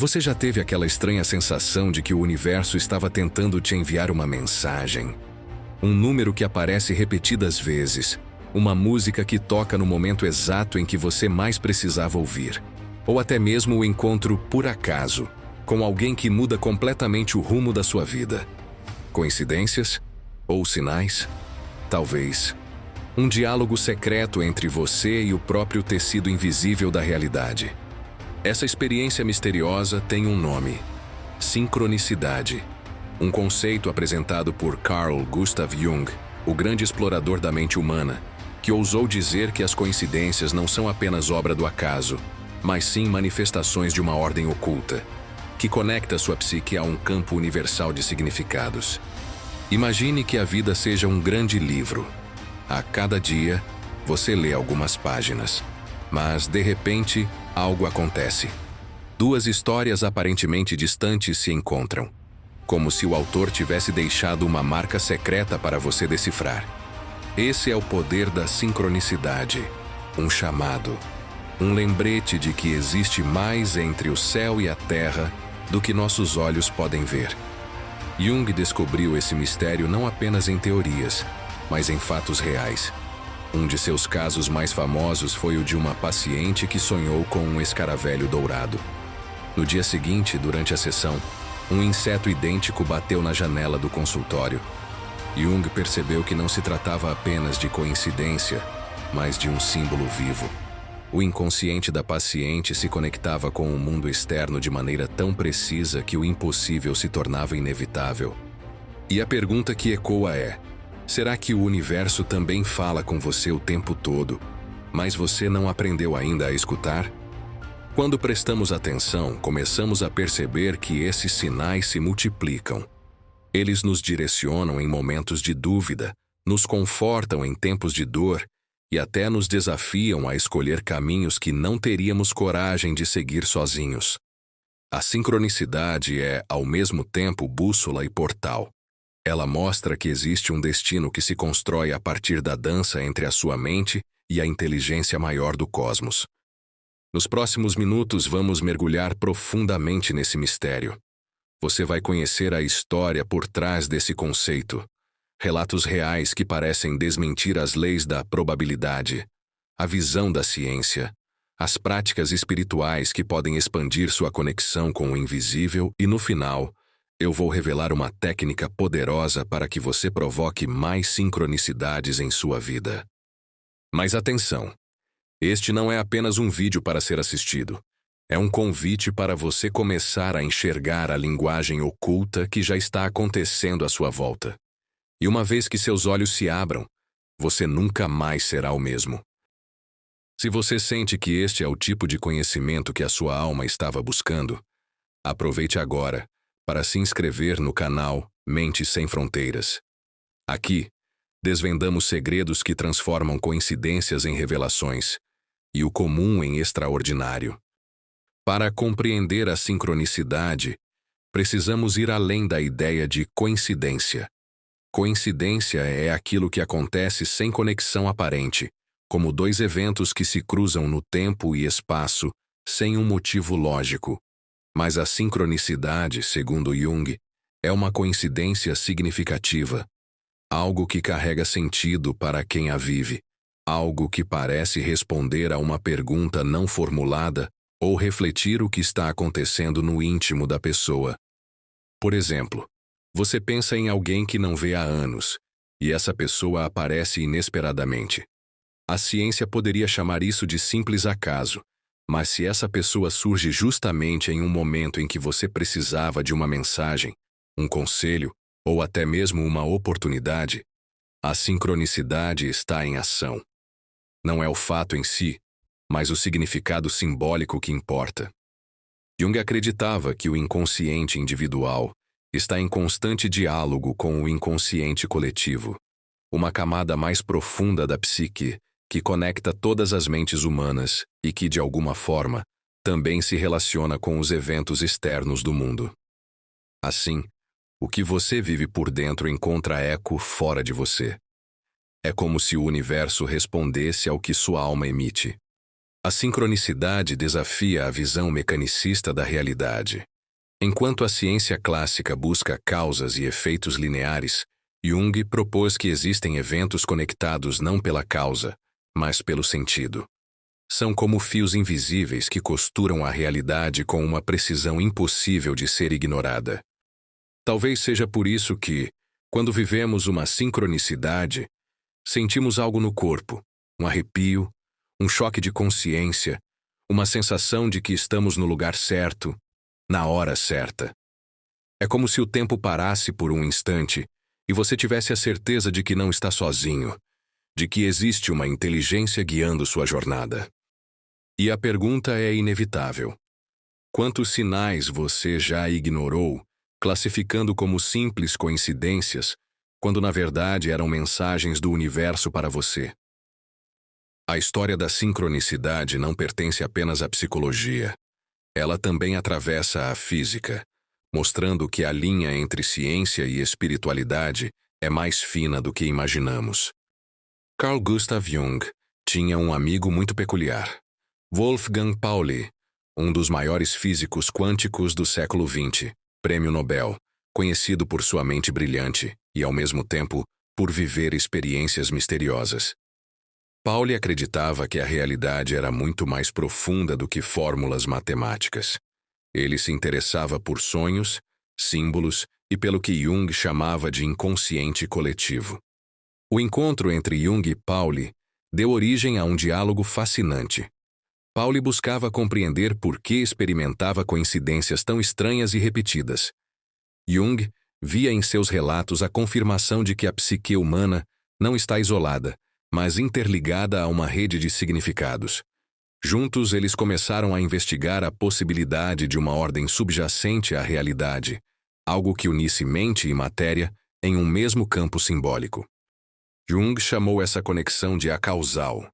Você já teve aquela estranha sensação de que o universo estava tentando te enviar uma mensagem? Um número que aparece repetidas vezes, uma música que toca no momento exato em que você mais precisava ouvir, ou até mesmo o encontro por acaso com alguém que muda completamente o rumo da sua vida. Coincidências? Ou sinais? Talvez. Um diálogo secreto entre você e o próprio tecido invisível da realidade. Essa experiência misteriosa tem um nome: sincronicidade. Um conceito apresentado por Carl Gustav Jung, o grande explorador da mente humana, que ousou dizer que as coincidências não são apenas obra do acaso, mas sim manifestações de uma ordem oculta, que conecta sua psique a um campo universal de significados. Imagine que a vida seja um grande livro. A cada dia, você lê algumas páginas, mas, de repente, algo acontece. Duas histórias aparentemente distantes se encontram, como se o autor tivesse deixado uma marca secreta para você decifrar. Esse é o poder da sincronicidade, um chamado, um lembrete de que existe mais entre o céu e a terra do que nossos olhos podem ver. Jung descobriu esse mistério não apenas em teorias, mas em fatos reais. Um de seus casos mais famosos foi o de uma paciente que sonhou com um escaravelho dourado. No dia seguinte, durante a sessão, um inseto idêntico bateu na janela do consultório. Jung percebeu que não se tratava apenas de coincidência, mas de um símbolo vivo. O inconsciente da paciente se conectava com o mundo externo de maneira tão precisa que o impossível se tornava inevitável. E a pergunta que ecoa é: será que o universo também fala com você o tempo todo, mas você não aprendeu ainda a escutar? Quando prestamos atenção, começamos a perceber que esses sinais se multiplicam. Eles nos direcionam em momentos de dúvida, nos confortam em tempos de dor e até nos desafiam a escolher caminhos que não teríamos coragem de seguir sozinhos. A sincronicidade é, ao mesmo tempo, bússola e portal. Ela mostra que existe um destino que se constrói a partir da dança entre a sua mente e a inteligência maior do cosmos. Nos próximos minutos vamos mergulhar profundamente nesse mistério. Você vai conhecer a história por trás desse conceito, relatos reais que parecem desmentir as leis da probabilidade, a visão da ciência, as práticas espirituais que podem expandir sua conexão com o invisível e, no final, eu vou revelar uma técnica poderosa para que você provoque mais sincronicidades em sua vida. Mas atenção! Este não é apenas um vídeo para ser assistido. É um convite para você começar a enxergar a linguagem oculta que já está acontecendo à sua volta. E uma vez que seus olhos se abram, você nunca mais será o mesmo. Se você sente que este é o tipo de conhecimento que a sua alma estava buscando, aproveite agora para se inscrever no canal Mentes Sem Fronteiras. Aqui, desvendamos segredos que transformam coincidências em revelações e o comum em extraordinário. Para compreender a sincronicidade, precisamos ir além da ideia de coincidência. Coincidência é aquilo que acontece sem conexão aparente, como dois eventos que se cruzam no tempo e espaço sem um motivo lógico. Mas a sincronicidade, segundo Jung, é uma coincidência significativa, algo que carrega sentido para quem a vive, algo que parece responder a uma pergunta não formulada ou refletir o que está acontecendo no íntimo da pessoa. Por exemplo, você pensa em alguém que não vê há anos, e essa pessoa aparece inesperadamente. A ciência poderia chamar isso de simples acaso, mas se essa pessoa surge justamente em um momento em que você precisava de uma mensagem, um conselho ou até mesmo uma oportunidade, a sincronicidade está em ação. Não é o fato em si, mas o significado simbólico que importa. Jung acreditava que o inconsciente individual está em constante diálogo com o inconsciente coletivo, uma camada mais profunda da psique que conecta todas as mentes humanas e que, de alguma forma, também se relaciona com os eventos externos do mundo. Assim, o que você vive por dentro encontra eco fora de você. É como se o universo respondesse ao que sua alma emite. A sincronicidade desafia a visão mecanicista da realidade. Enquanto a ciência clássica busca causas e efeitos lineares, Jung propôs que existem eventos conectados não pela causa, mas pelo sentido. São como fios invisíveis que costuram a realidade com uma precisão impossível de ser ignorada. Talvez seja por isso que, quando vivemos uma sincronicidade, sentimos algo no corpo, um arrepio, um choque de consciência, uma sensação de que estamos no lugar certo, na hora certa. É como se o tempo parasse por um instante e você tivesse a certeza de que não está sozinho, de que existe uma inteligência guiando sua jornada. E a pergunta é inevitável. Quantos sinais você já ignorou, classificando como simples coincidências, quando na verdade eram mensagens do universo para você? A história da sincronicidade não pertence apenas à psicologia. Ela também atravessa a física, mostrando que a linha entre ciência e espiritualidade é mais fina do que imaginamos. Carl Gustav Jung tinha um amigo muito peculiar, Wolfgang Pauli, um dos maiores físicos quânticos do século XX, prêmio Nobel, conhecido por sua mente brilhante e, ao mesmo tempo, por viver experiências misteriosas. Pauli acreditava que a realidade era muito mais profunda do que fórmulas matemáticas. Ele se interessava por sonhos, símbolos e pelo que Jung chamava de inconsciente coletivo. O encontro entre Jung e Pauli deu origem a um diálogo fascinante. Pauli buscava compreender por que experimentava coincidências tão estranhas e repetidas. Jung via em seus relatos a confirmação de que a psique humana não está isolada, mas interligada a uma rede de significados. Juntos, eles começaram a investigar a possibilidade de uma ordem subjacente à realidade, algo que unisse mente e matéria em um mesmo campo simbólico. Jung chamou essa conexão de acausal.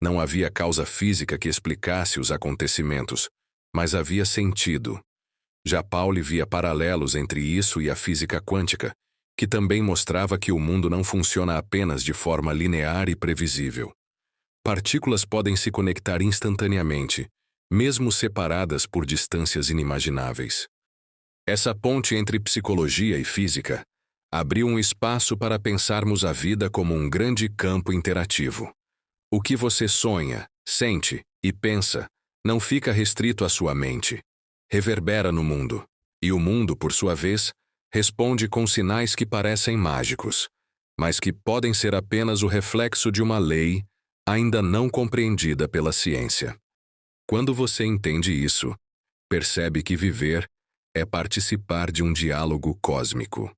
Não havia causa física que explicasse os acontecimentos, mas havia sentido. Já Pauli via paralelos entre isso e a física quântica, que também mostrava que o mundo não funciona apenas de forma linear e previsível. Partículas podem se conectar instantaneamente, mesmo separadas por distâncias inimagináveis. Essa ponte entre psicologia e física abriu um espaço para pensarmos a vida como um grande campo interativo. O que você sonha, sente e pensa não fica restrito à sua mente. Reverbera no mundo, e o mundo, por sua vez, responde com sinais que parecem mágicos, mas que podem ser apenas o reflexo de uma lei ainda não compreendida pela ciência. Quando você entende isso, percebe que viver é participar de um diálogo cósmico.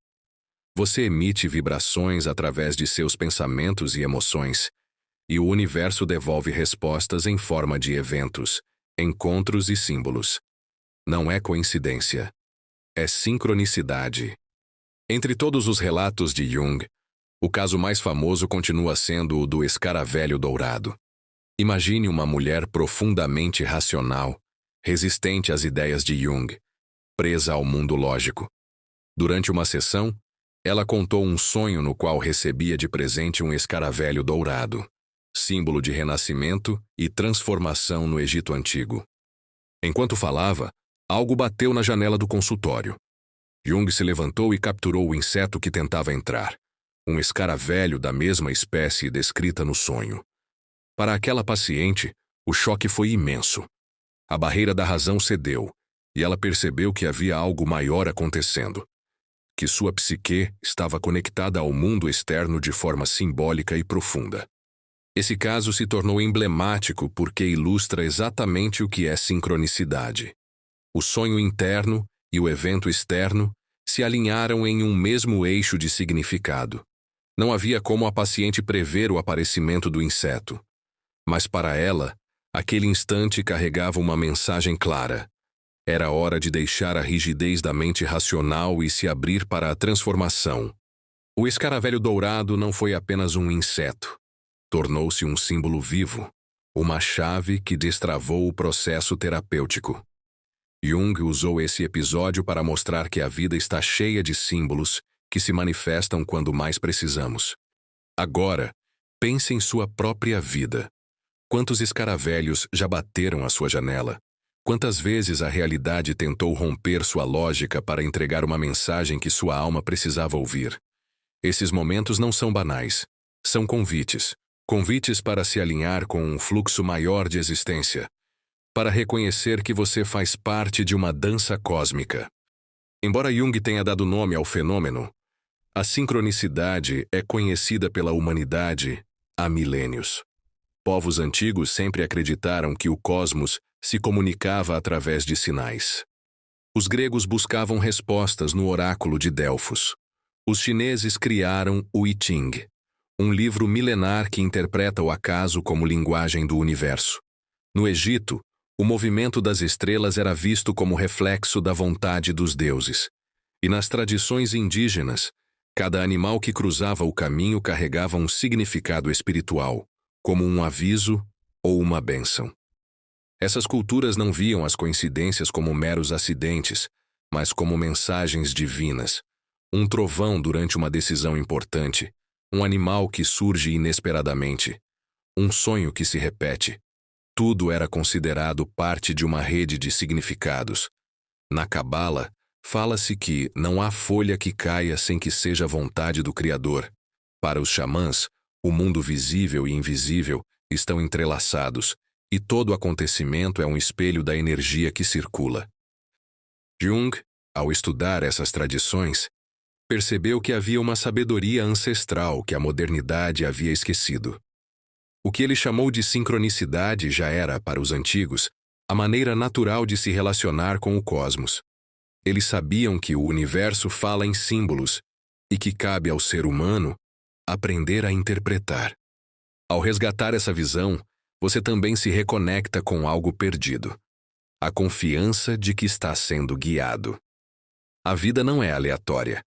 Você emite vibrações através de seus pensamentos e emoções, e o universo devolve respostas em forma de eventos, encontros e símbolos. Não é coincidência. É sincronicidade. Entre todos os relatos de Jung, o caso mais famoso continua sendo o do escaravelho dourado. Imagine uma mulher profundamente racional, resistente às ideias de Jung, presa ao mundo lógico. Durante uma sessão, ela contou um sonho no qual recebia de presente um escaravelho dourado, símbolo de renascimento e transformação no Egito Antigo. Enquanto falava, algo bateu na janela do consultório. Jung se levantou e capturou o inseto que tentava entrar, um escaravelho da mesma espécie descrita no sonho. Para aquela paciente, o choque foi imenso. A barreira da razão cedeu, e ela percebeu que havia algo maior acontecendo, que sua psique estava conectada ao mundo externo de forma simbólica e profunda. Esse caso se tornou emblemático porque ilustra exatamente o que é sincronicidade. O sonho interno e o evento externo se alinharam em um mesmo eixo de significado. Não havia como a paciente prever o aparecimento do inseto. Mas para ela, aquele instante carregava uma mensagem clara. Era hora de deixar a rigidez da mente racional e se abrir para a transformação. O escaravelho dourado não foi apenas um inseto. Tornou-se um símbolo vivo, uma chave que destravou o processo terapêutico. Jung usou esse episódio para mostrar que a vida está cheia de símbolos que se manifestam quando mais precisamos. Agora, pense em sua própria vida. Quantos escaravelhos já bateram à sua janela? Quantas vezes a realidade tentou romper sua lógica para entregar uma mensagem que sua alma precisava ouvir? Esses momentos não são banais. São convites. Convites para se alinhar com um fluxo maior de existência. Para reconhecer que você faz parte de uma dança cósmica. Embora Jung tenha dado nome ao fenômeno, a sincronicidade é conhecida pela humanidade há milênios. Povos antigos sempre acreditaram que o cosmos se comunicava através de sinais. Os gregos buscavam respostas no oráculo de Delfos. Os chineses criaram o I Ching, um livro milenar que interpreta o acaso como linguagem do universo. No Egito, o movimento das estrelas era visto como reflexo da vontade dos deuses. E nas tradições indígenas, cada animal que cruzava o caminho carregava um significado espiritual, como um aviso ou uma bênção. Essas culturas não viam as coincidências como meros acidentes, mas como mensagens divinas. Um trovão durante uma decisão importante, um animal que surge inesperadamente, um sonho que se repete. Tudo era considerado parte de uma rede de significados. Na Cabala, fala-se que não há folha que caia sem que seja a vontade do Criador. Para os xamãs, o mundo visível e invisível estão entrelaçados, e todo acontecimento é um espelho da energia que circula. Jung, ao estudar essas tradições, percebeu que havia uma sabedoria ancestral que a modernidade havia esquecido. O que ele chamou de sincronicidade já era, para os antigos, a maneira natural de se relacionar com o cosmos. Eles sabiam que o universo fala em símbolos e que cabe ao ser humano aprender a interpretar. Ao resgatar essa visão, você também se reconecta com algo perdido. A confiança de que está sendo guiado. A vida não é aleatória.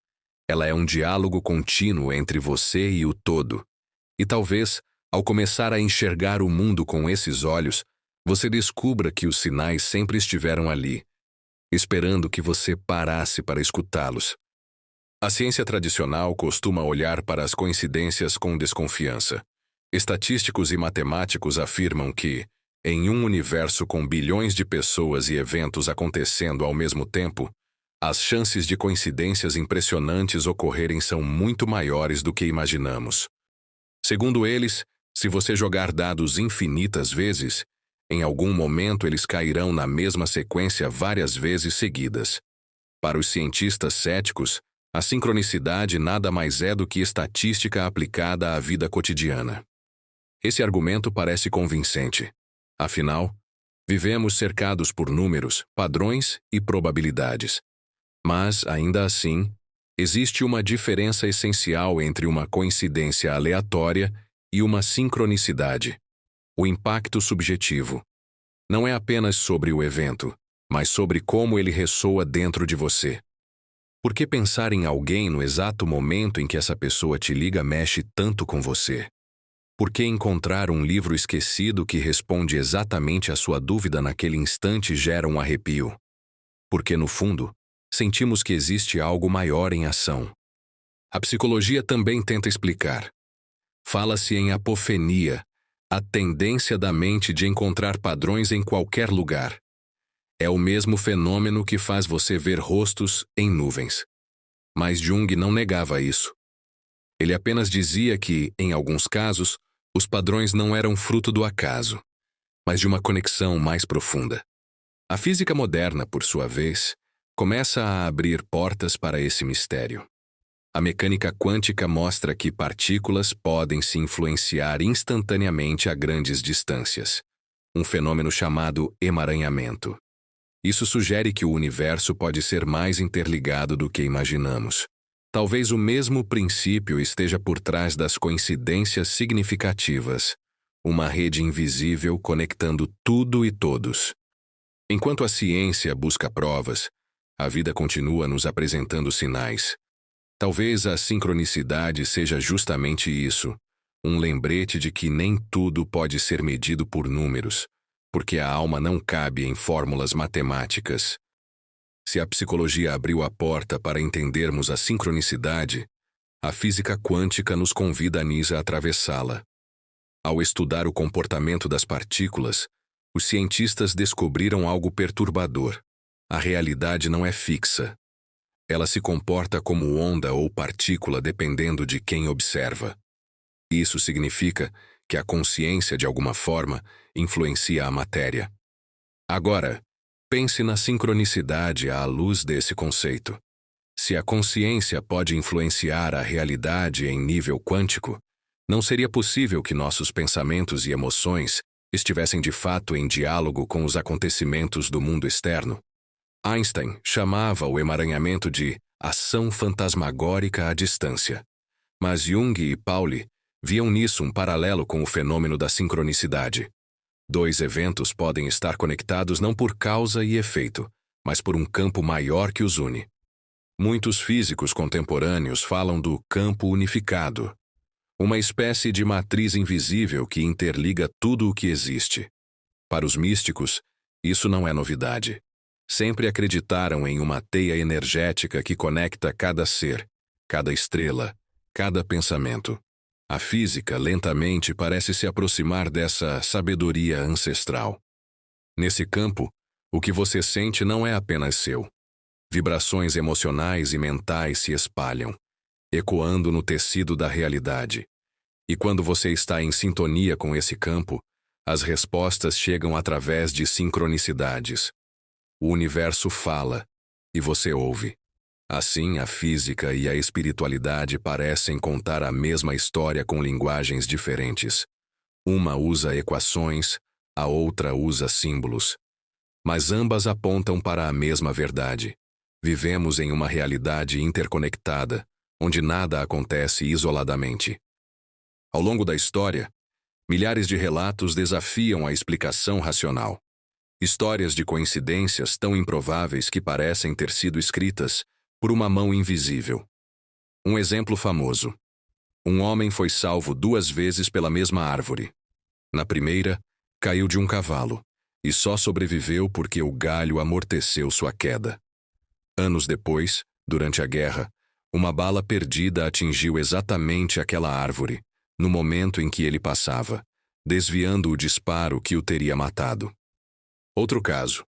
Ela é um diálogo contínuo entre você e o todo. E talvez, ao começar a enxergar o mundo com esses olhos, você descubra que os sinais sempre estiveram ali, esperando que você parasse para escutá-los. A ciência tradicional costuma olhar para as coincidências com desconfiança. Estatísticos e matemáticos afirmam que, em um universo com bilhões de pessoas e eventos acontecendo ao mesmo tempo, as chances de coincidências impressionantes ocorrerem são muito maiores do que imaginamos. Segundo eles, se você jogar dados infinitas vezes, em algum momento eles cairão na mesma sequência várias vezes seguidas. Para os cientistas céticos, a sincronicidade nada mais é do que estatística aplicada à vida cotidiana. Esse argumento parece convincente. Afinal, vivemos cercados por números, padrões e probabilidades. Mas, ainda assim, existe uma diferença essencial entre uma coincidência aleatória e uma sincronicidade. O impacto subjetivo. Não é apenas sobre o evento, mas sobre como ele ressoa dentro de você. Por que pensar em alguém no exato momento em que essa pessoa te liga mexe tanto com você? Por que encontrar um livro esquecido que responde exatamente à sua dúvida naquele instante gera um arrepio? Porque, no fundo, sentimos que existe algo maior em ação. A psicologia também tenta explicar. Fala-se em apofenia, a tendência da mente de encontrar padrões em qualquer lugar. É o mesmo fenômeno que faz você ver rostos em nuvens. Mas Jung não negava isso. Ele apenas dizia que, em alguns casos, os padrões não eram fruto do acaso, mas de uma conexão mais profunda. A física moderna, por sua vez, começa a abrir portas para esse mistério. A mecânica quântica mostra que partículas podem se influenciar instantaneamente a grandes distâncias, um fenômeno chamado emaranhamento. Isso sugere que o universo pode ser mais interligado do que imaginamos. Talvez o mesmo princípio esteja por trás das coincidências significativas, uma rede invisível conectando tudo e todos. Enquanto a ciência busca provas, a vida continua nos apresentando sinais. Talvez a sincronicidade seja justamente isso, um lembrete de que nem tudo pode ser medido por números, porque a alma não cabe em fórmulas matemáticas. Se a psicologia abriu a porta para entendermos a sincronicidade, a física quântica nos convida a atravessá-la. Ao estudar o comportamento das partículas, os cientistas descobriram algo perturbador. A realidade não é fixa. Ela se comporta como onda ou partícula dependendo de quem observa. Isso significa que a consciência, de alguma forma, influencia a matéria. Agora, pense na sincronicidade à luz desse conceito. Se a consciência pode influenciar a realidade em nível quântico, não seria possível que nossos pensamentos e emoções estivessem de fato em diálogo com os acontecimentos do mundo externo. Einstein chamava o emaranhamento de ação fantasmagórica à distância. Mas Jung e Pauli viam nisso um paralelo com o fenômeno da sincronicidade. Dois eventos podem estar conectados não por causa e efeito, mas por um campo maior que os une. Muitos físicos contemporâneos falam do campo unificado, uma espécie de matriz invisível que interliga tudo o que existe. Para os místicos, isso não é novidade. Sempre acreditaram em uma teia energética que conecta cada ser, cada estrela, cada pensamento. A física lentamente parece se aproximar dessa sabedoria ancestral. Nesse campo, o que você sente não é apenas seu. Vibrações emocionais e mentais se espalham, ecoando no tecido da realidade. E quando você está em sintonia com esse campo, as respostas chegam através de sincronicidades. O universo fala, e você ouve. Assim, a física e a espiritualidade parecem contar a mesma história com linguagens diferentes. Uma usa equações, a outra usa símbolos. Mas ambas apontam para a mesma verdade. Vivemos em uma realidade interconectada, onde nada acontece isoladamente. Ao longo da história, milhares de relatos desafiam a explicação racional. Histórias de coincidências tão improváveis que parecem ter sido escritas por uma mão invisível. Um exemplo famoso. Um homem foi salvo 2 vezes pela mesma árvore. Na primeira, caiu de um cavalo, e só sobreviveu porque o galho amorteceu sua queda. Anos depois, durante a guerra, uma bala perdida atingiu exatamente aquela árvore, no momento em que ele passava, desviando o disparo que o teria matado. Outro caso.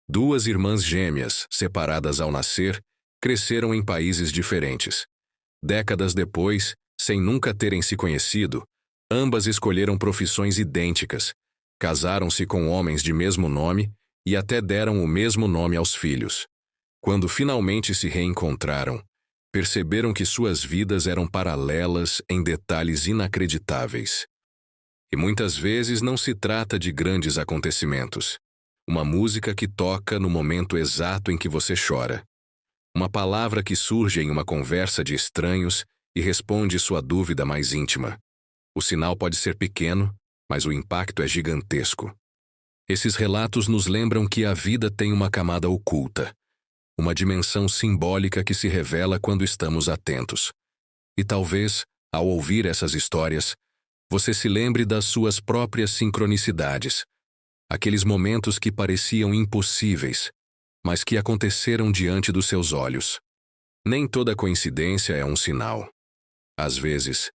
2 irmãs gêmeas, separadas ao nascer, cresceram em países diferentes. Décadas depois, sem nunca terem se conhecido, ambas escolheram profissões idênticas, casaram-se com homens de mesmo nome e até deram o mesmo nome aos filhos. Quando finalmente se reencontraram, perceberam que suas vidas eram paralelas em detalhes inacreditáveis. E muitas vezes não se trata de grandes acontecimentos. Uma música que toca no momento exato em que você chora. Uma palavra que surge em uma conversa de estranhos e responde sua dúvida mais íntima. O sinal pode ser pequeno, mas o impacto é gigantesco. Esses relatos nos lembram que a vida tem uma camada oculta, uma dimensão simbólica que se revela quando estamos atentos. E talvez, ao ouvir essas histórias, você se lembre das suas próprias sincronicidades, aqueles momentos que pareciam impossíveis, mas que aconteceram diante dos seus olhos. Nem toda coincidência é um sinal. Às vezes,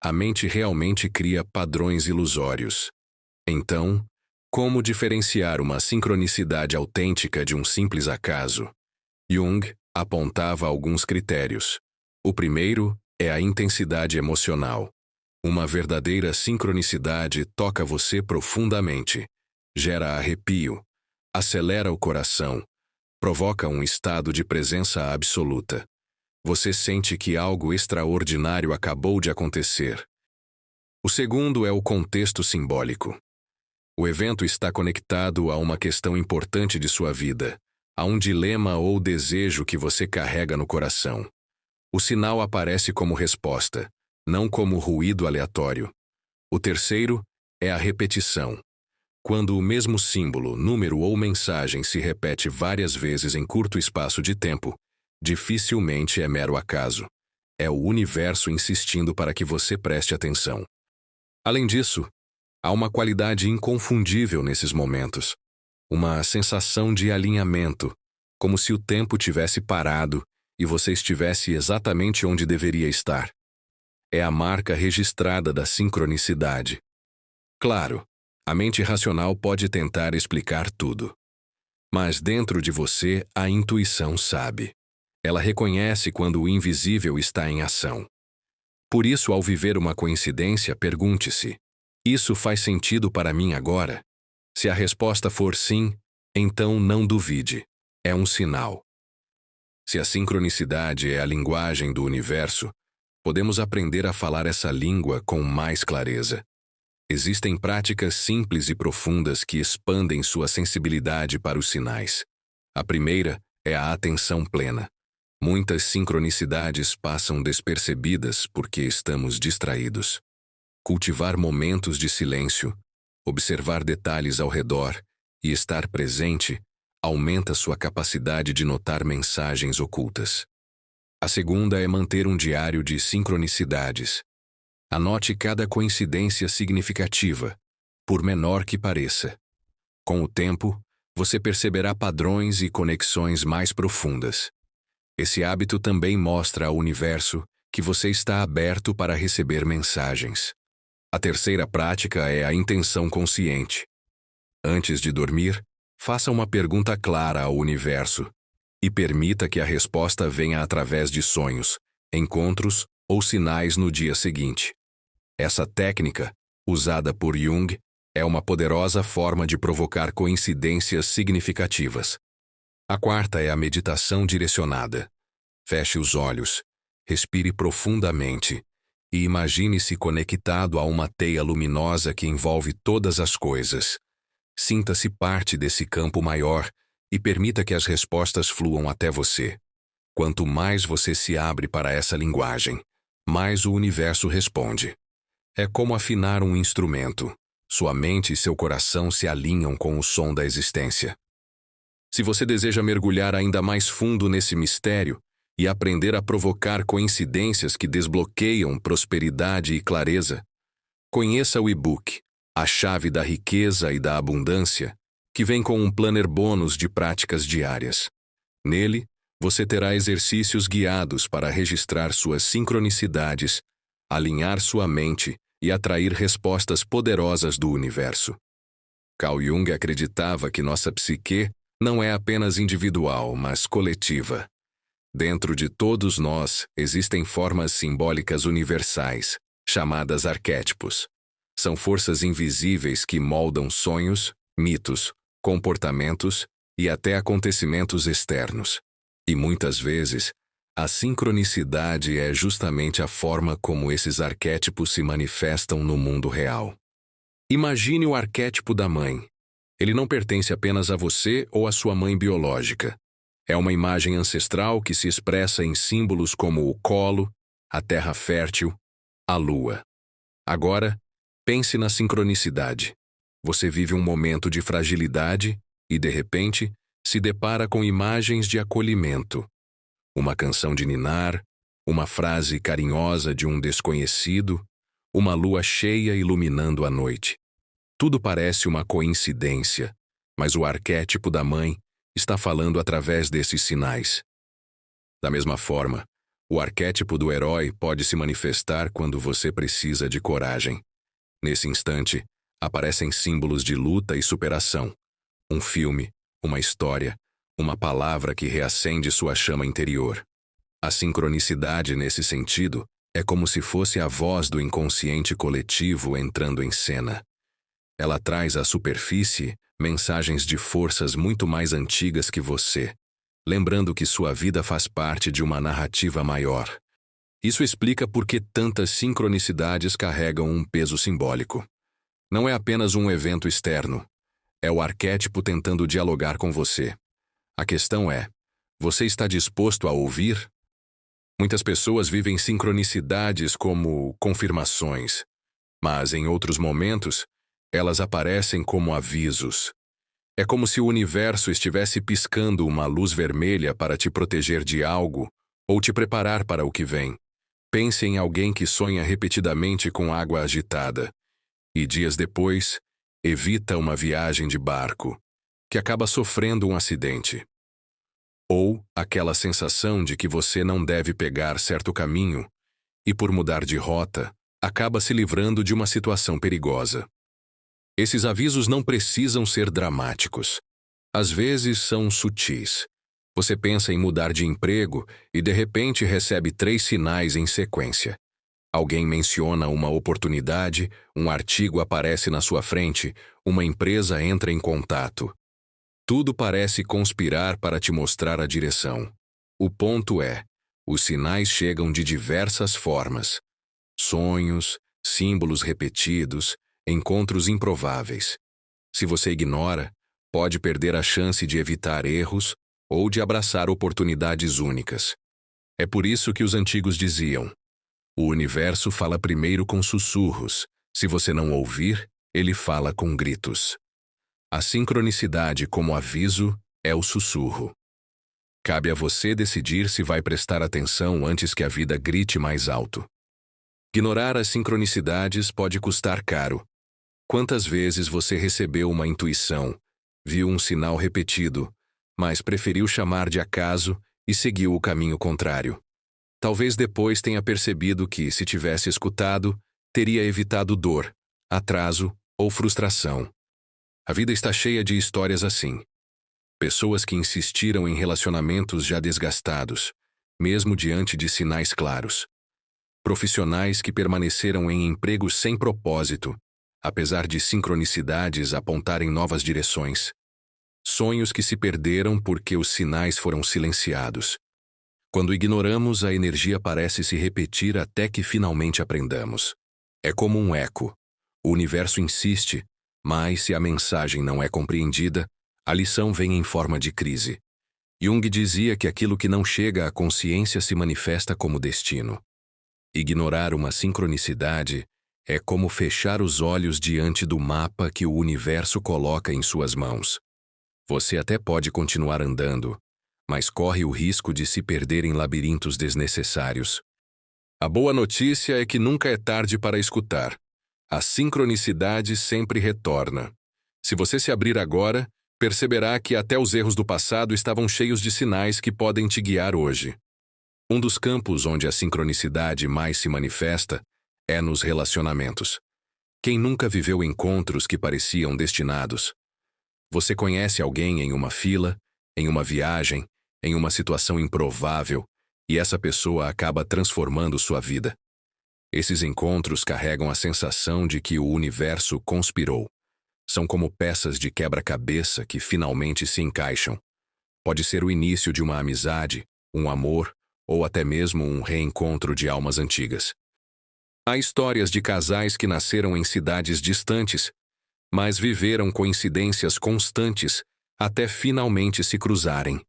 a mente realmente cria padrões ilusórios. Então, como diferenciar uma sincronicidade autêntica de um simples acaso? Jung apontava alguns critérios. O primeiro é a intensidade emocional. Uma verdadeira sincronicidade toca você profundamente, gera arrepio, acelera o coração, provoca um estado de presença absoluta. Você sente que algo extraordinário acabou de acontecer. O segundo é o contexto simbólico. O evento está conectado a uma questão importante de sua vida, a um dilema ou desejo que você carrega no coração. O sinal aparece como resposta, não como ruído aleatório. O terceiro é a repetição. Quando o mesmo símbolo, número ou mensagem se repete várias vezes em curto espaço de tempo, dificilmente é mero acaso. É o universo insistindo para que você preste atenção. Além disso, há uma qualidade inconfundível nesses momentos. Uma sensação de alinhamento, como se o tempo tivesse parado e você estivesse exatamente onde deveria estar. É a marca registrada da sincronicidade. Claro, a mente racional pode tentar explicar tudo. Mas dentro de você, a intuição sabe. Ela reconhece quando o invisível está em ação. Por isso, ao viver uma coincidência, pergunte-se: isso faz sentido para mim agora? Se a resposta for sim, então não duvide. É um sinal. Se a sincronicidade é a linguagem do universo, podemos aprender a falar essa língua com mais clareza. Existem práticas simples e profundas que expandem sua sensibilidade para os sinais. A primeira é a atenção plena. Muitas sincronicidades passam despercebidas porque estamos distraídos. Cultivar momentos de silêncio, observar detalhes ao redor e estar presente aumenta sua capacidade de notar mensagens ocultas. A segunda é manter um diário de sincronicidades. Anote cada coincidência significativa, por menor que pareça. Com o tempo, você perceberá padrões e conexões mais profundas. Esse hábito também mostra ao universo que você está aberto para receber mensagens. A terceira prática é a intenção consciente. Antes de dormir, faça uma pergunta clara ao universo e permita que a resposta venha através de sonhos, encontros ou sinais no dia seguinte. Essa técnica, usada por Jung, é uma poderosa forma de provocar coincidências significativas. A quarta é a meditação direcionada. Feche os olhos, respire profundamente e imagine-se conectado a uma teia luminosa que envolve todas as coisas. Sinta-se parte desse campo maior e permita que as respostas fluam até você. Quanto mais você se abre para essa linguagem, mais o universo responde. É como afinar um instrumento. Sua mente e seu coração se alinham com o som da existência. Se você deseja mergulhar ainda mais fundo nesse mistério e aprender a provocar coincidências que desbloqueiam prosperidade e clareza, conheça o e-book A Chave da Riqueza e da Abundância, que vem com um planner bônus de práticas diárias. Nele, você terá exercícios guiados para registrar suas sincronicidades, alinhar sua mente e atrair respostas poderosas do universo. Carl Jung acreditava que nossa psique não é apenas individual, mas coletiva. Dentro de todos nós existem formas simbólicas universais, chamadas arquétipos. São forças invisíveis que moldam sonhos, mitos, comportamentos e até acontecimentos externos. E muitas vezes, a sincronicidade é justamente a forma como esses arquétipos se manifestam no mundo real. Imagine o arquétipo da mãe. Ele não pertence apenas a você ou à sua mãe biológica. É uma imagem ancestral que se expressa em símbolos como o colo, a terra fértil, a lua. Agora, pense na sincronicidade. Você vive um momento de fragilidade e, de repente, se depara com imagens de acolhimento. Uma canção de ninar, uma frase carinhosa de um desconhecido, uma lua cheia iluminando a noite. Tudo parece uma coincidência, mas o arquétipo da mãe está falando através desses sinais. Da mesma forma, o arquétipo do herói pode se manifestar quando você precisa de coragem. Nesse instante, aparecem símbolos de luta e superação. Um filme, uma história, uma palavra que reacende sua chama interior. A sincronicidade, nesse sentido, é como se fosse a voz do inconsciente coletivo entrando em cena. Ela traz à superfície mensagens de forças muito mais antigas que você, lembrando que sua vida faz parte de uma narrativa maior. Isso explica por que tantas sincronicidades carregam um peso simbólico. Não é apenas um evento externo, é o arquétipo tentando dialogar com você. A questão é, você está disposto a ouvir? Muitas pessoas vivem sincronicidades como confirmações, mas em outros momentos, elas aparecem como avisos. É como se o universo estivesse piscando uma luz vermelha para te proteger de algo ou te preparar para o que vem. Pense em alguém que sonha repetidamente com água agitada e, dias depois, evita uma viagem de barco, que acaba sofrendo um acidente. Ou aquela sensação de que você não deve pegar certo caminho e, por mudar de rota, acaba se livrando de uma situação perigosa. Esses avisos não precisam ser dramáticos. Às vezes são sutis. Você pensa em mudar de emprego e de repente recebe 3 sinais em sequência. Alguém menciona uma oportunidade, um artigo aparece na sua frente, uma empresa entra em contato. Tudo parece conspirar para te mostrar a direção. O ponto é, os sinais chegam de diversas formas. Sonhos, símbolos repetidos, encontros improváveis. Se você ignora, pode perder a chance de evitar erros ou de abraçar oportunidades únicas. É por isso que os antigos diziam: o universo fala primeiro com sussurros. Se você não ouvir, ele fala com gritos. A sincronicidade como aviso é o sussurro. Cabe a você decidir se vai prestar atenção antes que a vida grite mais alto. Ignorar as sincronicidades pode custar caro. Quantas vezes você recebeu uma intuição, viu um sinal repetido, mas preferiu chamar de acaso e seguiu o caminho contrário? Talvez depois tenha percebido que, se tivesse escutado, teria evitado dor, atraso ou frustração. A vida está cheia de histórias assim. Pessoas que insistiram em relacionamentos já desgastados, mesmo diante de sinais claros. Profissionais que permaneceram em empregos sem propósito, apesar de sincronicidades apontarem novas direções. Sonhos que se perderam porque os sinais foram silenciados. Quando ignoramos, a energia parece se repetir até que finalmente aprendamos. É como um eco. O universo insiste, mas se a mensagem não é compreendida, a lição vem em forma de crise. Jung dizia que aquilo que não chega à consciência se manifesta como destino. Ignorar uma sincronicidade é como fechar os olhos diante do mapa que o universo coloca em suas mãos. Você até pode continuar andando, mas corre o risco de se perder em labirintos desnecessários. A boa notícia é que nunca é tarde para escutar. A sincronicidade sempre retorna. Se você se abrir agora, perceberá que até os erros do passado estavam cheios de sinais que podem te guiar hoje. Um dos campos onde a sincronicidade mais se manifesta é nos relacionamentos. Quem nunca viveu encontros que pareciam destinados? Você conhece alguém em uma fila, em uma viagem, em uma situação improvável, e essa pessoa acaba transformando sua vida. Esses encontros carregam a sensação de que o universo conspirou. São como peças de quebra-cabeça que finalmente se encaixam. Pode ser o início de uma amizade, um amor, ou até mesmo um reencontro de almas antigas. Há histórias de casais que nasceram em cidades distantes, mas viveram coincidências constantes até finalmente se cruzarem.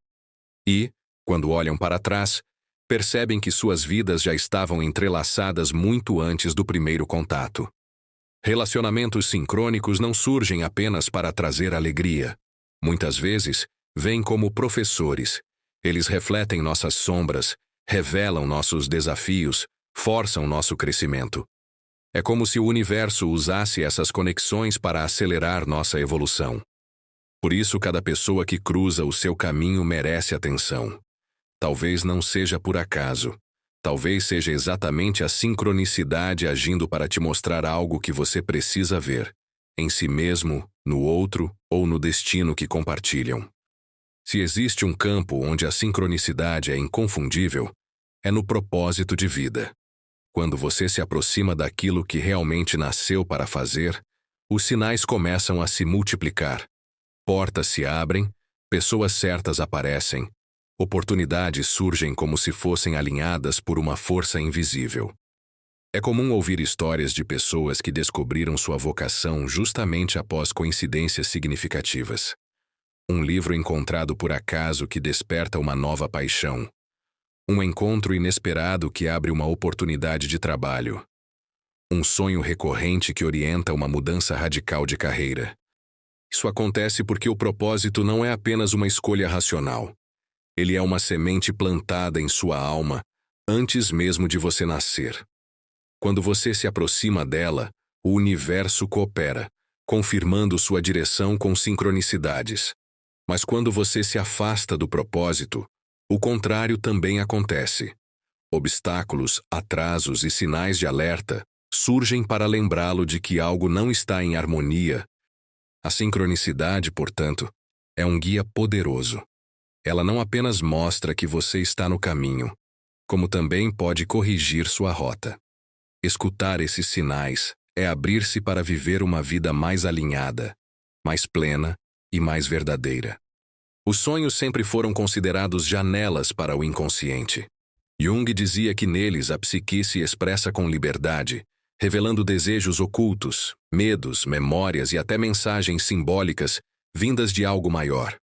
E, quando olham para trás, percebem que suas vidas já estavam entrelaçadas muito antes do primeiro contato. Relacionamentos sincrônicos não surgem apenas para trazer alegria. Muitas vezes, vêm como professores. Eles refletem nossas sombras, revelam nossos desafios, forçam nosso crescimento. É como se o universo usasse essas conexões para acelerar nossa evolução. Por isso, cada pessoa que cruza o seu caminho merece atenção. Talvez não seja por acaso. Talvez seja exatamente a sincronicidade agindo para te mostrar algo que você precisa ver, em si mesmo, no outro ou no destino que compartilham. Se existe um campo onde a sincronicidade é inconfundível, é no propósito de vida. Quando você se aproxima daquilo que realmente nasceu para fazer, os sinais começam a se multiplicar. Portas se abrem, pessoas certas aparecem, oportunidades surgem como se fossem alinhadas por uma força invisível. É comum ouvir histórias de pessoas que descobriram sua vocação justamente após coincidências significativas. Um livro encontrado por acaso que desperta uma nova paixão. Um encontro inesperado que abre uma oportunidade de trabalho. Um sonho recorrente que orienta uma mudança radical de carreira. Isso acontece porque o propósito não é apenas uma escolha racional. Ele é uma semente plantada em sua alma antes mesmo de você nascer. Quando você se aproxima dela, o universo coopera, confirmando sua direção com sincronicidades. Mas quando você se afasta do propósito, o contrário também acontece. Obstáculos, atrasos e sinais de alerta surgem para lembrá-lo de que algo não está em harmonia A sincronicidade, portanto, é um guia poderoso. Ela não apenas mostra que você está no caminho, como também pode corrigir sua rota. Escutar esses sinais é abrir-se para viver uma vida mais alinhada, mais plena e mais verdadeira. Os sonhos sempre foram considerados janelas para o inconsciente. Jung dizia que neles a psique se expressa com liberdade, revelando desejos ocultos, medos, memórias e até mensagens simbólicas vindas de algo maior.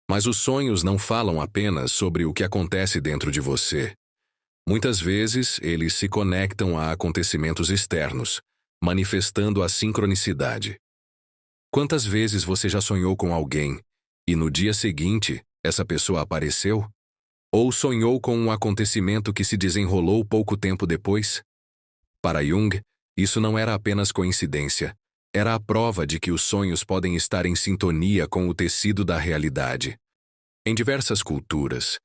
Mas os sonhos não falam apenas sobre o que acontece dentro de você. Muitas vezes, eles se conectam a acontecimentos externos, manifestando a sincronicidade. Quantas vezes você já sonhou com alguém e no dia seguinte essa pessoa apareceu? Ou sonhou com um acontecimento que se desenrolou pouco tempo depois? Para Jung, isso não era apenas coincidência, era a prova de que os sonhos podem estar em sintonia com o tecido da realidade. Em diversas culturas,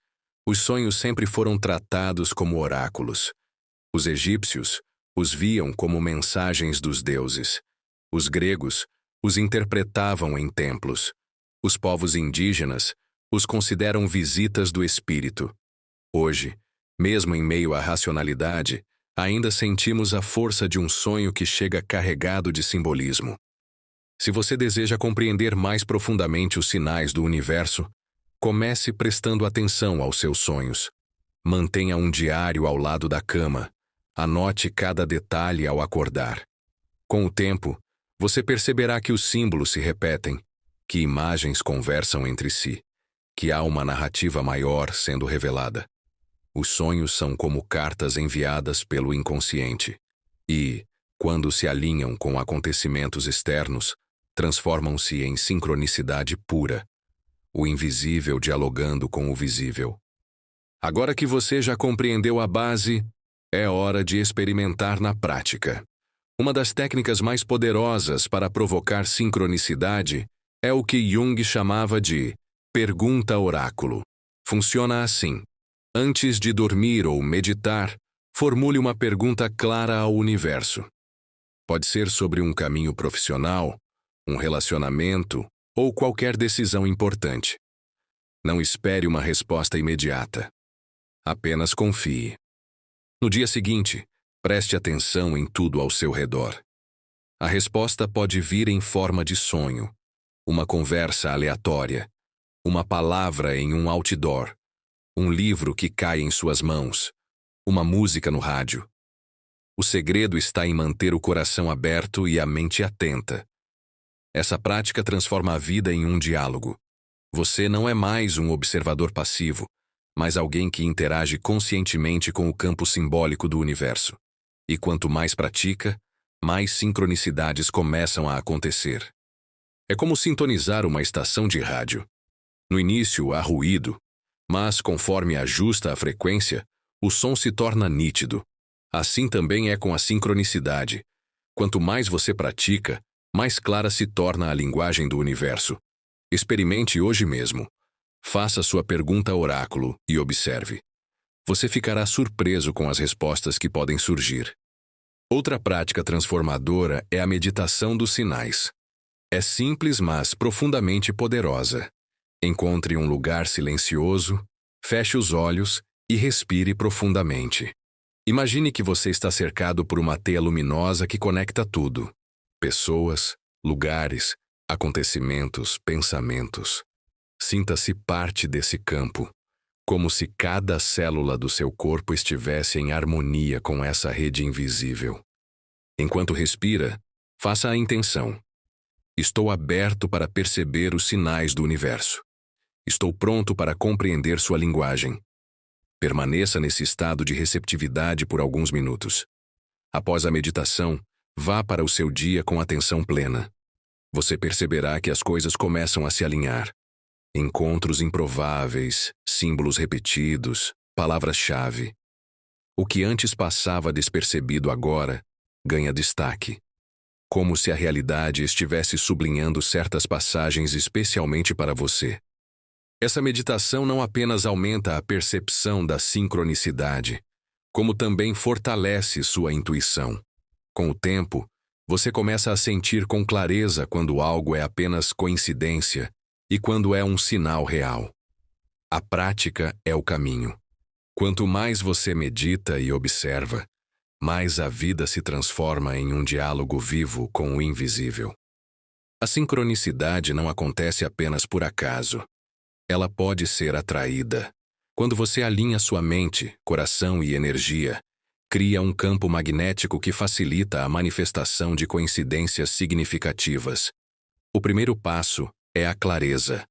os sonhos sempre foram tratados como oráculos. Os egípcios os viam como mensagens dos deuses. Os gregos os interpretavam em templos. Os povos indígenas os consideram visitas do espírito. Hoje, mesmo em meio à racionalidade, ainda sentimos a força de um sonho que chega carregado de simbolismo. Se você deseja compreender mais profundamente os sinais do universo, comece prestando atenção aos seus sonhos. Mantenha um diário ao lado da cama. Anote cada detalhe ao acordar. Com o tempo, você perceberá que os símbolos se repetem, que imagens conversam entre si, que há uma narrativa maior sendo revelada. Os sonhos são como cartas enviadas pelo inconsciente e, quando se alinham com acontecimentos externos, transformam-se em sincronicidade pura, o invisível dialogando com o visível. Agora que você já compreendeu a base, é hora de experimentar na prática. Uma das técnicas mais poderosas para provocar sincronicidade é o que Jung chamava de pergunta-oráculo. Funciona assim. Antes de dormir ou meditar, formule uma pergunta clara ao universo. Pode ser sobre um caminho profissional, um relacionamento ou qualquer decisão importante. Não espere uma resposta imediata. Apenas confie. No dia seguinte, preste atenção em tudo ao seu redor. A resposta pode vir em forma de sonho, uma conversa aleatória, uma palavra em um outdoor, um livro que cai em suas mãos, uma música no rádio. O segredo está em manter o coração aberto e a mente atenta. Essa prática transforma a vida em um diálogo. Você não é mais um observador passivo, mas alguém que interage conscientemente com o campo simbólico do universo. E quanto mais pratica, mais sincronicidades começam a acontecer. É como sintonizar uma estação de rádio. No início há ruído, mas conforme ajusta a frequência, o som se torna nítido. Assim também é com a sincronicidade. Quanto mais você pratica, mais clara se torna a linguagem do universo. Experimente hoje mesmo. Faça sua pergunta oráculo e observe. Você ficará surpreso com as respostas que podem surgir. Outra prática transformadora é a meditação dos sinais. É simples, mas profundamente poderosa. Encontre um lugar silencioso, feche os olhos e respire profundamente. Imagine que você está cercado por uma teia luminosa que conecta tudo: pessoas, lugares, acontecimentos, pensamentos. Sinta-se parte desse campo, como se cada célula do seu corpo estivesse em harmonia com essa rede invisível. Enquanto respira, faça a intenção. Estou aberto para perceber os sinais do universo. Estou pronto para compreender sua linguagem. Permaneça nesse estado de receptividade por alguns minutos. Após a meditação, vá para o seu dia com atenção plena. Você perceberá que as coisas começam a se alinhar. Encontros improváveis, símbolos repetidos, palavras-chave. O que antes passava despercebido agora ganha destaque. Como se a realidade estivesse sublinhando certas passagens especialmente para você. Essa meditação não apenas aumenta a percepção da sincronicidade, como também fortalece sua intuição. Com o tempo, Você começa a sentir com clareza quando algo é apenas coincidência e quando é um sinal real. A prática é o caminho. Quanto mais você medita e observa, mais a vida se transforma em um diálogo vivo com o invisível. A sincronicidade não acontece apenas por acaso. Ela pode ser atraída. Quando você alinha sua mente, coração e energia, cria um campo magnético que facilita a manifestação de coincidências significativas. O primeiro passo é a clareza.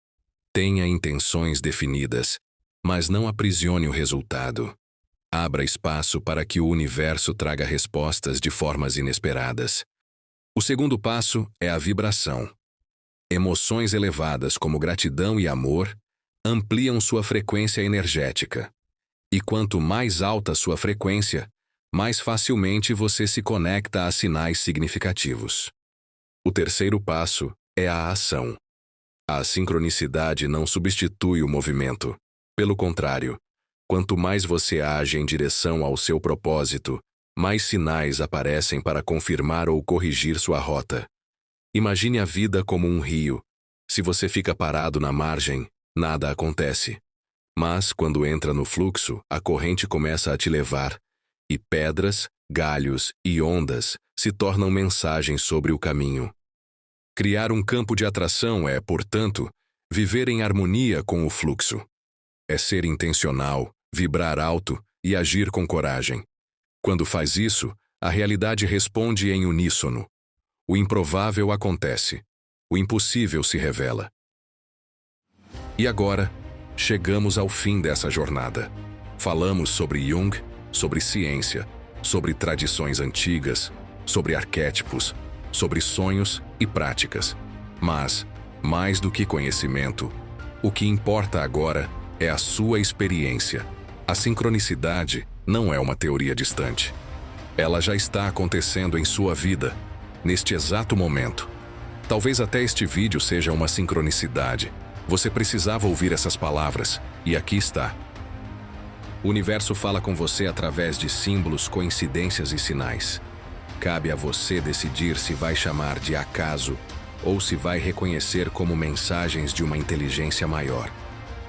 Tenha intenções definidas, mas não aprisione o resultado. Abra espaço para que o universo traga respostas de formas inesperadas. O segundo passo é a vibração. Emoções elevadas como gratidão e amor ampliam sua frequência energética. E quanto mais alta sua frequência, mais facilmente você se conecta a sinais significativos. O terceiro passo é a ação. A sincronicidade não substitui o movimento. Pelo contrário, quanto mais você age em direção ao seu propósito, mais sinais aparecem para confirmar ou corrigir sua rota. Imagine a vida como um rio. Se você fica parado na margem, nada acontece. Mas, quando entra no fluxo, a corrente começa a te levar, e pedras, galhos e ondas se tornam mensagens sobre o caminho. Criar um campo de atração é, portanto, viver em harmonia com o fluxo. É ser intencional, vibrar alto e agir com coragem. Quando faz isso, a realidade responde em uníssono. O improvável acontece. O impossível se revela. E agora, chegamos ao fim dessa jornada. Falamos sobre Jung, sobre ciência, sobre tradições antigas, sobre arquétipos, sobre sonhos e práticas. Mas, mais do que conhecimento, o que importa agora é a sua experiência. A sincronicidade não é uma teoria distante. Ela já está acontecendo em sua vida, neste exato momento. Talvez até este vídeo seja uma sincronicidade. Você precisava ouvir essas palavras, e aqui está. O universo fala com você através de símbolos, coincidências e sinais. Cabe a você decidir se vai chamar de acaso ou se vai reconhecer como mensagens de uma inteligência maior.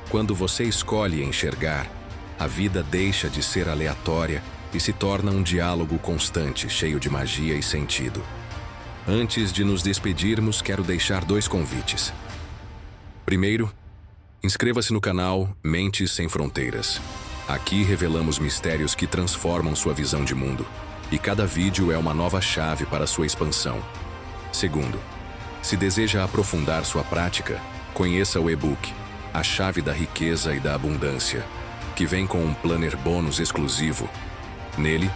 Quando você escolhe enxergar, a vida deixa de ser aleatória e se torna um diálogo constante, cheio de magia e sentido. Antes de nos despedirmos, quero deixar 2 convites. Primeiro, inscreva-se no canal Mentes Sem Fronteiras. Aqui revelamos mistérios que transformam sua visão de mundo, e cada vídeo é uma nova chave para sua expansão. Segundo, se deseja aprofundar sua prática, conheça o e-book A Chave da Riqueza e da Abundância, que vem com um planner bônus exclusivo. Nele,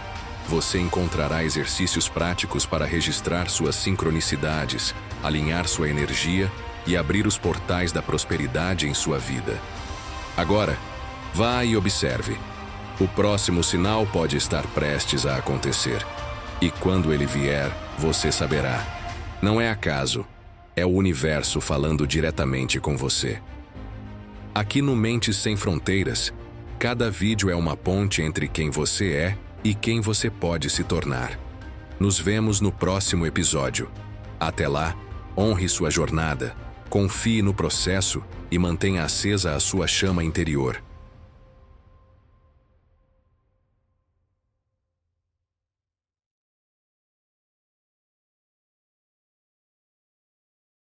você encontrará exercícios práticos para registrar suas sincronicidades, alinhar sua energia e abrir os portais da prosperidade em sua vida. Agora, vá e observe. O próximo sinal pode estar prestes a acontecer. E quando ele vier, você saberá. Não é acaso, é o universo falando diretamente com você. Aqui no Mentes Sem Fronteiras, cada vídeo é uma ponte entre quem você é e quem você pode se tornar. Nos vemos no próximo episódio. Até lá, honre sua jornada, confie no processo e mantenha acesa a sua chama interior.